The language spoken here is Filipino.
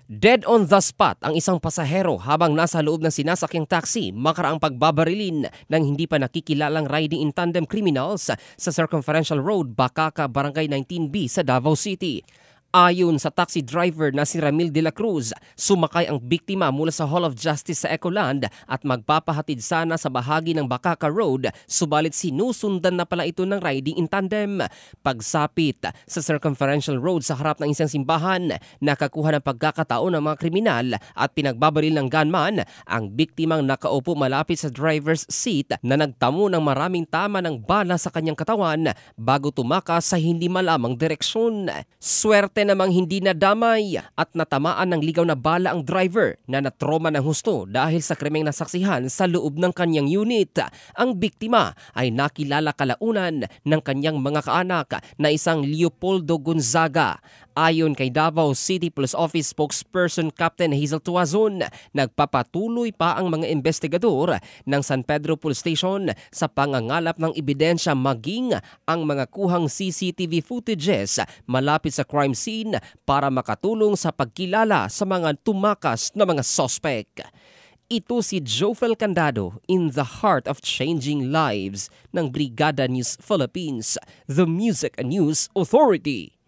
Dead on the spot ang isang pasahero habang nasa loob ng sinasakyang taxi makaraang pagbabarilin ng hindi pa nakikilalang riding in tandem criminals sa Circumferential Road, Bacaca, Barangay 19B sa Davao City. Ayon sa taxi driver na si Ramil de la Cruz, sumakay ang biktima mula sa Hall of Justice sa Ecoland at magpapahatid sana sa bahagi ng Bacaca Road, subalit sinusundan na pala ito ng riding in tandem. Pagsapit sa Circumferential Road sa harap ng isang simbahan, nakakuha ng pagkakataon ng mga kriminal at pinagbabaril ng gunman ang biktimang nakaupo malapit sa driver's seat na nagtamo ng maraming tama ng bala sa kanyang katawan bago tumakas sa hindi malamang direksyon. Swerte namang hindi nadamay at natamaan ng ligaw na bala ang driver na natroma ng husto dahil sa krimeng nasaksihan sa loob ng kanyang unit. Ang biktima ay nakilala kalaunan ng kanyang mga kaanak na isang Leopoldo Gonzaga. Ayon kay Davao City Police Office spokesperson Captain Hazel Tuazon, nagpapatuloy pa ang mga investigador ng San Pedro Police Station sa pangangalap ng ebidensya maging ang mga kuhang CCTV footages malapit sa crime scene para makatulong sa pagkilala sa mga tumakas na mga suspect. Ito si Jofel Candado in the heart of changing lives ng Brigada News Philippines, the Music and News Authority.